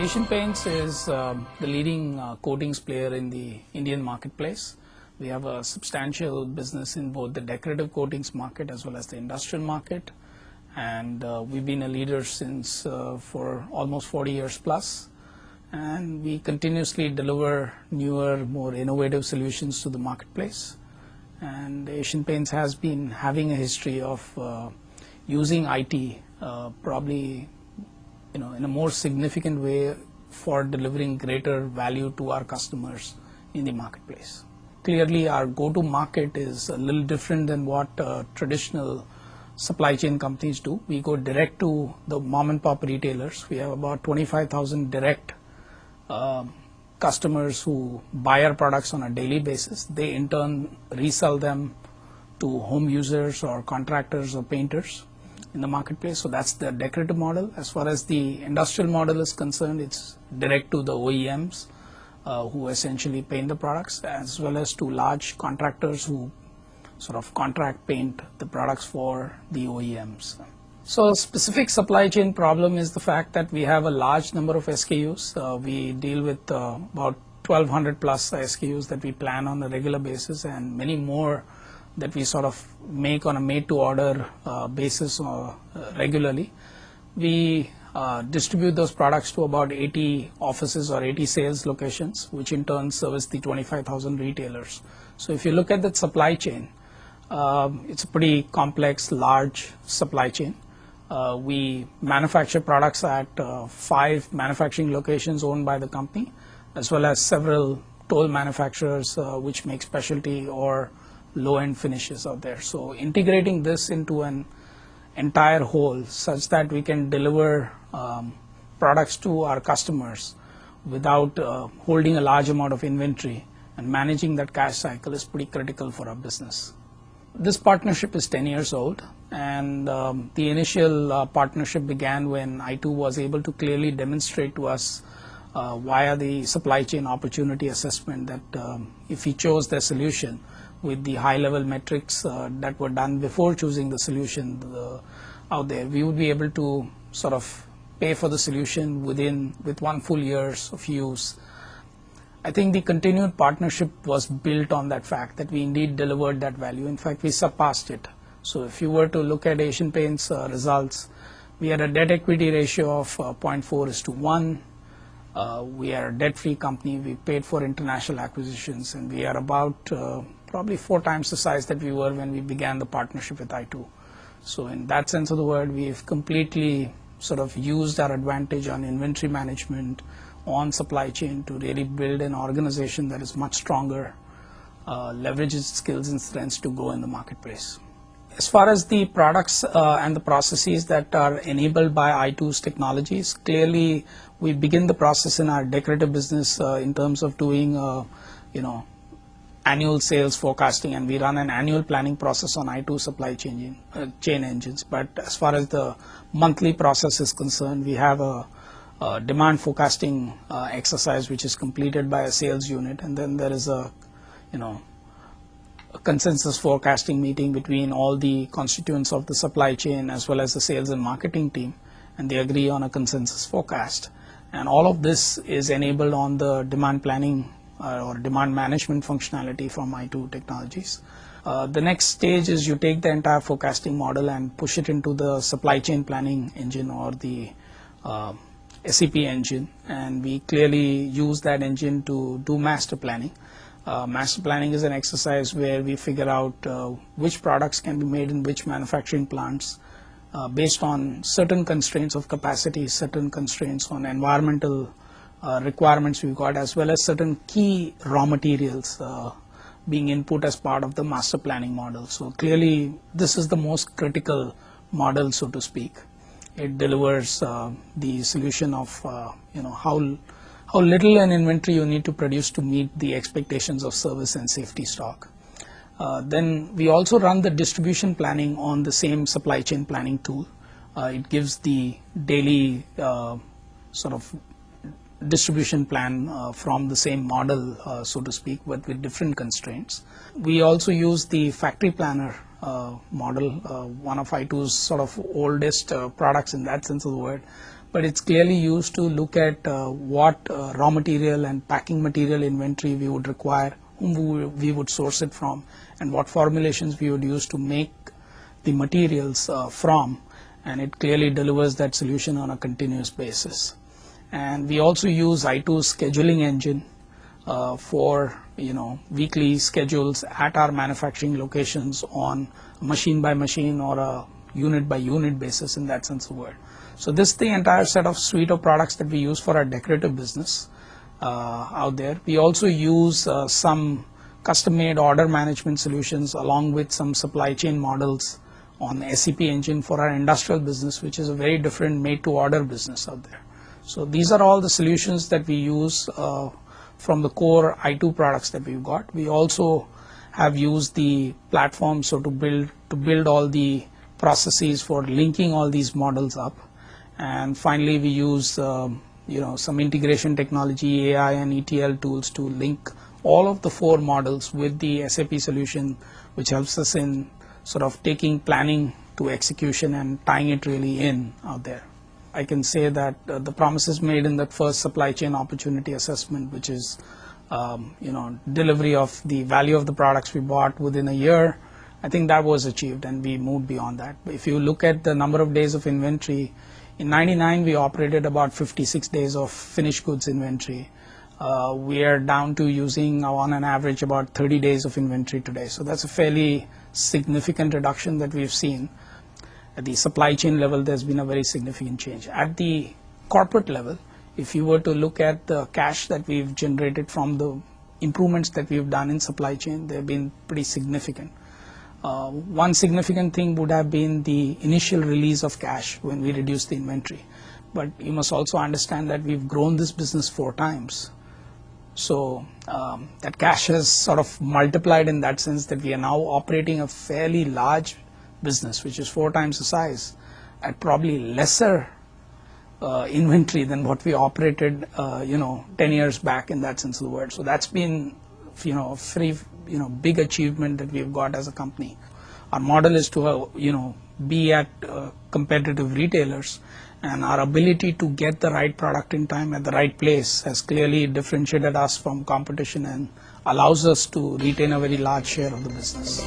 Asian Paints is the leading coatings player in the Indian marketplace. We have a substantial business in both the decorative coatings market as well as the industrial market, and we've been a leader since for almost 40 years plus, and we continuously deliver newer, more innovative solutions to the marketplace. And Asian Paints has been having a history of using IT probably in a more significant way for delivering greater value to our customers in the marketplace. Clearly, our go-to market is a little different than what traditional supply chain companies do. We go direct to the mom and pop retailers. We have about 25,000 direct customers who buy our products on a daily basis. They in turn resell them to home users or contractors or painters in the marketplace. So that's the decorative model. As far as the industrial model is concerned, it's direct to the OEMs who essentially paint the products, as well as to large contractors who sort of contract paint the products for the OEMs. So a specific supply chain problem is the fact that we have a large number of SKUs. We deal with about 1,200 plus SKUs that we plan on a regular basis, and many more that we sort of make on a made-to-order basis regularly. We distribute those products to about 80 offices or 80 sales locations, which in turn service the 25,000 retailers. So if you look at that supply chain, it's a pretty complex, large supply chain. We manufacture products at 5 manufacturing locations owned by the company, as well as several toll manufacturers which make specialty or low-end finishes out there. So integrating this into an entire whole such that we can deliver products to our customers without holding a large amount of inventory and managing that cash cycle is pretty critical for our business. This partnership is 10 years old, and the initial partnership began when I2 was able to clearly demonstrate to us via the supply chain opportunity assessment that if we chose their solution with the high-level metrics that were done before choosing the solution out there, we would be able to sort of pay for the solution with 1 full year of use. I think the continued partnership was built on that fact that we indeed delivered that value. In fact, we surpassed it. So if you were to look at Asian Paints results, we had a debt-equity ratio of 0.4:1. We are a debt-free company. We paid for international acquisitions, and we are about probably 4 times the size that we were when we began the partnership with I2. So in that sense of the word, we've completely sort of used our advantage on inventory management, on supply chain to really build an organization that is much stronger, leverage its skills and strengths to grow in the marketplace. As far as the products and the processes that are enabled by I2's technologies, clearly we begin the process in our decorative business in terms of doing annual sales forecasting, and we run an annual planning process on I2 supply chain engines. But as far as the monthly process is concerned, we have a demand forecasting exercise which is completed by a sales unit, and then there is a consensus forecasting meeting between all the constituents of the supply chain as well as the sales and marketing team, and they agree on a consensus forecast. And all of this is enabled on the demand planning or demand management functionality from I2 Technologies. The next stage is you take the entire forecasting model and push it into the supply chain planning engine or the SEP engine, and we clearly use that engine to do master planning. Master planning is an exercise where we figure out which products can be made in which manufacturing plants based on certain constraints of capacity, certain constraints on environmental requirements we've got, as well as certain key raw materials being input as part of the master planning model. So clearly this is the most critical model, so to speak. It delivers the solution of how little an inventory you need to produce to meet the expectations of service and safety stock. Then we also run the distribution planning on the same supply chain planning tool. It gives the daily sort of distribution plan from the same model, so to speak, but with different constraints. We also use the factory planner model, one of I2's sort of oldest products in that sense of the word, but it's clearly used to look at what raw material and packing material inventory we would require, whom we would source it from, and what formulations we would use to make the materials from, and it clearly delivers that solution on a continuous basis. And we also use i2's scheduling engine for weekly schedules at our manufacturing locations on a machine by machine or a unit by unit basis in that sense of the word. So this is the entire set of suite of products that we use for our decorative business out there. We also use some custom-made order management solutions along with some supply chain models on the SAP engine for our industrial business, which is a very different made-to-order business out there. So these are all the solutions that we use from the core i2 products that we've got. We also have used the platform to build all the processes for linking all these models up. And finally, we use some integration technology, AI and ETL tools to link all of the 4 models with the SAP solution, which helps us in sort of taking planning to execution and tying it really in out there. I can say that the promises made in that first supply chain opportunity assessment, which is delivery of the value of the products we bought within a year, I think that was achieved and we moved beyond that. If you look at the number of days of inventory, in '99 we operated about 56 days of finished goods inventory. We are down to using on an average about 30 days of inventory today. So that's a fairly significant reduction that we've seen. At the supply chain level, there's been a very significant change. At the corporate level, if you were to look at the cash that we've generated from the improvements that we've done in supply chain, they've been pretty significant. One significant thing would have been the initial release of cash when we reduced the inventory. But you must also understand that we've grown this business 4 times. So that cash has sort of multiplied in that sense that we are now operating a fairly large business, which is 4 times the size, at probably lesser inventory than what we operated 10 years back in that sense of the word. So that's been a very big achievement that we've got as a company. Our model is to be at competitive retailers, and our ability to get the right product in time at the right place has clearly differentiated us from competition and allows us to retain a very large share of the business.